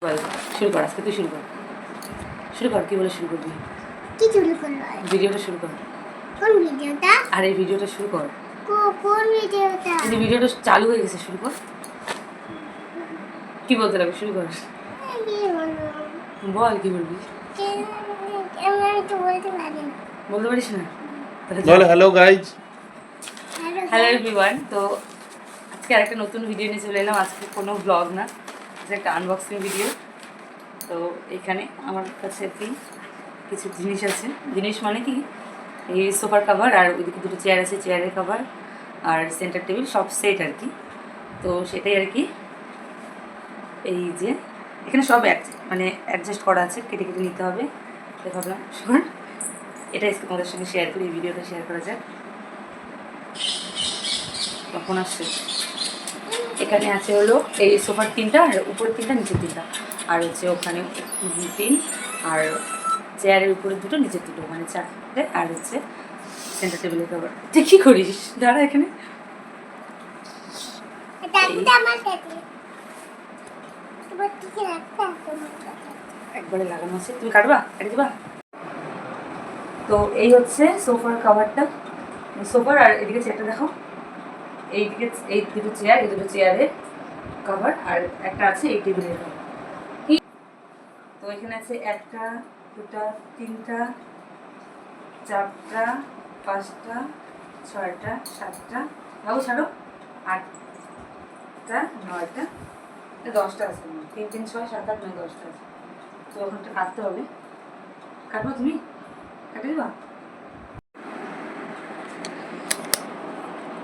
বল শুরু কর, আজকে তুই শুরু কর। শুরু কর, কি বলে শুরু করবি? কি শুরু করব? ভিডিওটা শুরু কর। কোন ভিডিওটা? আর এই ভিডিওটা শুরু কর। কোন ভিডিওটা? এই ভিডিওটা চালু হয়ে গেছে, শুরু কর। কি বলতে লাগবে, শুরু কর। কি বলবো? বল কি বলবি। আমি তো বলতে পারি না। বলতে পারিস না? বল হ্যালো গাইজ। Hello everyone. তো আজকে আরেকটা নতুন ভিডিও নিয়ে চলে এলাম। আজকে কোনো ব্লগ না, আজকে একটা আনবক্সিং ভিডিও। তো এখানে আমার কাছে আর কি কিছু জিনিস আছে। জিনিস মানে কি, এই সোফার কাভার আর ওইদিকে দুটো চেয়ার আছে, চেয়ারের কাভার আর সেন্টার টেবিল, সব সেট আর কি। তো সেটাই আর কি, এই যে এখানে সব মানে অ্যাডজাস্ট করা আছে, কেটে কেটে নিতে হবে। তাই ভাবলাম শোন, এটাই তোমাদের সঙ্গে শেয়ার করি, এই ভিডিওটা শেয়ার করা যাক। তখন আসছে এখানে আছে হলো এই সোফার তিনটা, আর উপরের তিনটা, নিচের তিনটা, আর হচ্ছে ওখানে তিন, আর চেয়ারের উপরে দুটো, নিচের দুটো, মানে চারটে। আর হচ্ছে সেন্টার টেবিলের কভার। তুই কী করিস? দাঁড়া এখানে। একবারে লাগানো আছে, তুমি কাটবা, কেটে দিবা। তো এই হচ্ছে সোফার কাভারটা, সোফার। আর এদিকে চেয়ারটা দেখো, এইদিকে এই দুটো চেয়ার, এই দুটো চেয়ারের কভার, আর একটা আছে এই টেবিলের কভার। তো এখানে আছে একটা, দুটা, তিনটা, চারটা, পাঁচটা, ছয়টা, সাতটা, বাবু ছাড়ো, আটটা, নয়টা, 10টা আছে। 3 3 6 7 8 9 10টা আছে। তো ওখানটা কাটতে হবে। কাটবো, তুমি কাটে দিবা।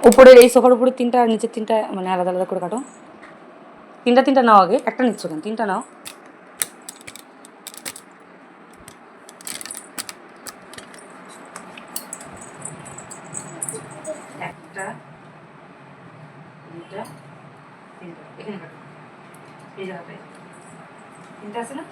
উপরের এই সোফার উপরে তিনটা আর নিচের তিনটা মানে আলাদা আলাদা করে কাটো। তিনটা তিনটা নাও, আগে একটা নিচ্ছ কেন, তিনটা নাও। একটা, দুটা, তিনটা, এখানে কাটো, এই জায়গাটায় তিনটা আছে না।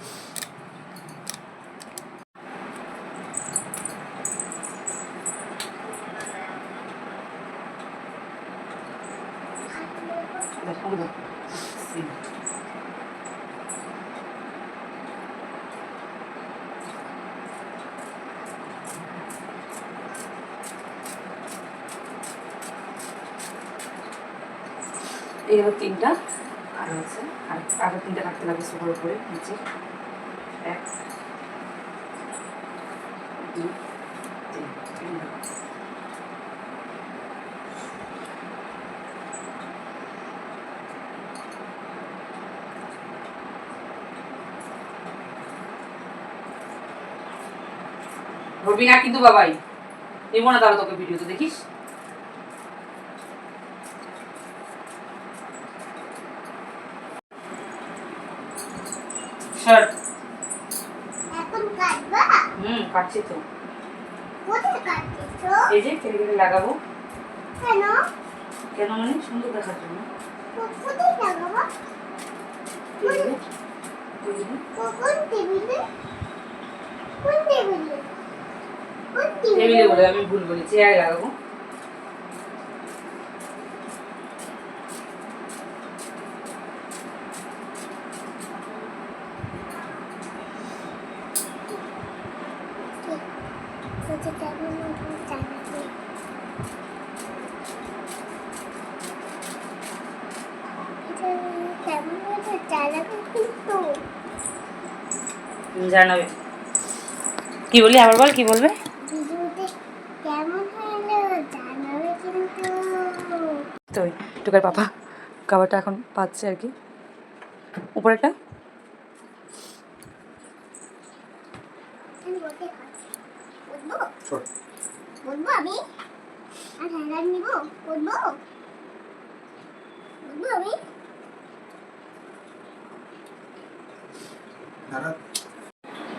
এই হলো তিনটা, আর হচ্ছে আরো তিনটা কাটতে লাগবে সোফার উপরে নিচে। 1 2 3। ধরবি না কিন্তু বাবাই, নেবো না তাহলে তোকে ভিডিওতে, দেখিস। স্যার এখন কাটবা? কাটছি তো। কোথায় কাটছো? এই যে কেটে কেটে লাগাবো। কেন? কেন মানে সুন্দর দেখার জন্য। কোথায় লাগাবো? টেবিলে। কোন টেবিলে? কোন টেবিলে? কোন টেবিলে বলে আমি ভুল বলি, চেয়ারে লাগাবো। জানাবে। কি বলি, আবার বল, কি বলবে? কেমন হলো জানাবে কিন্তু। তো টুকার পাপা খাবারটা এখন পাচ্ছে আর কি, উপরেটা। বলবো আমি আর হ্যান্ডার নিব, বলবো বলবো আমি।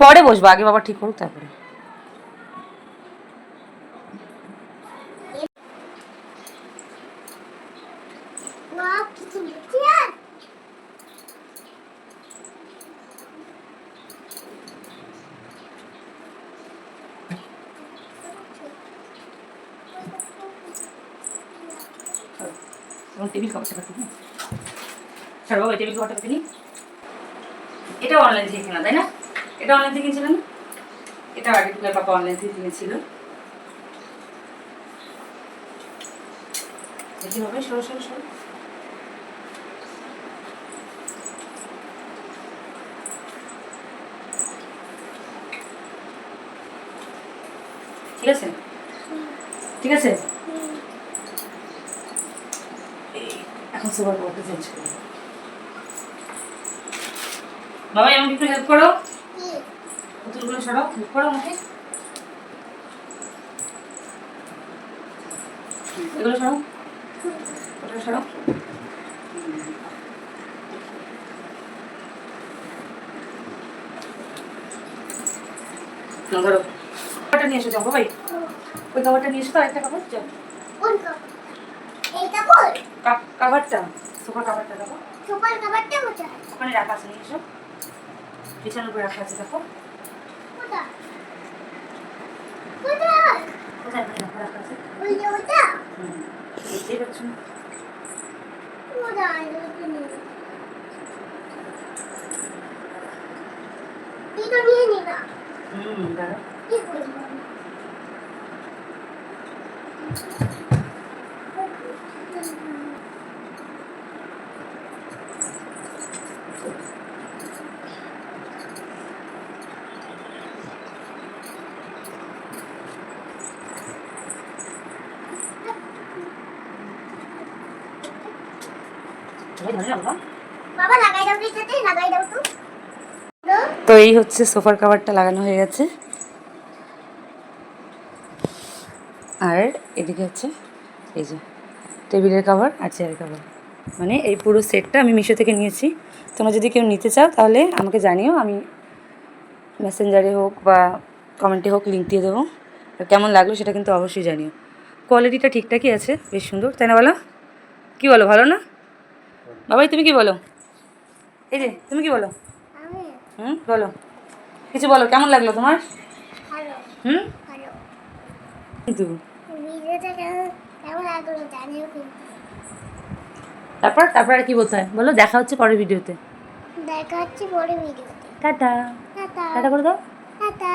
পরে বসবো, আগে বাবা ঠিক করুক তারপরে। কিছু চেয়ার টেবিল খাবারটা কাটতে, ছাড় বাবা, টেবিল খাবারটা কাটে নি। এটা অনলাইন থেকে কেনা, তাই না? এটা অনলাইন থেকে কিনেছিল না? এটা আগে থেকে পাপা অনলাইন থেকে কিনেছিল। দেখি হবে, সরো সরো সরো। ঠিক আছে, ঠিক আছে। এখন সুপার কাভারটা চেঞ্জ করবো। বাবা আমাকে একটু হেল্প করো, পুতুলগুলো সরাও, হেল্প করো আমাকে। এগুলো সরাও, ওটা সরাও। ধরো কাভারটা নিয়ে এসো, যাও ভাই ওই কাভারটা নিয়ে এসো। তো আরেকটা কাভার, যাও। কোন কাপড়? এই কাপড়? কাভারটা, সুপার কাভারটা দেখো, সুপার কাপড়টা কোথায়? ওখানে রাখা আছে, নিয়ে এসো। বিছানার উপরে রাখা আছে, দেখো। কোথায়? কোথায়? কোথায় রাখা আছে? ওই যে ওটা? দেখতেই পাচ্ছ না? কোথায়? ওটা নেই। তুই তো নিয়ে নি না। দাঁড়াও। কি করবো? বাবা লাগাই দাও, সাথে লাগাই দাও তো। তো এই হচ্ছে সোফার কাভারটা লাগানো হয়ে গেছে। আর এদিকে হচ্ছে এই যে টেবিলের কাভার আর চেয়ারের কাভার, মানে এই পুরো সেটটা আমি মিশো থেকে নিয়েছি। তোমরা যদি কেউ নিতে চাও তাহলে আমাকে জানিও, আমি মেসেঞ্জারে হোক বা কমেন্টে হোক লিঙ্ক দিয়ে দেবো। আর কেমন লাগলো সেটা কিন্তু অবশ্যই জানিও। কোয়ালিটিটা ঠিকঠাকই আছে, বেশ সুন্দর, তাই না বলো? কী বলো, ভালো না? বাবাই তুমি কি বলো? এই যে তুমি কি বলো? আমি বলো, কিছু বলো, কেমন লাগলো তোমার? ভালো হুম ভালো। কিন্তু ভিডিওটা কেমন লাগলো জানিও কিন্তু। তারপর তারপর আর কি বলতে হয় বলো? দেখা হচ্ছে পরের ভিডিওতে। দেখা হচ্ছে পরে ভিডিওতে। টাটা, টাটা টাটা করে দাও। টাটা।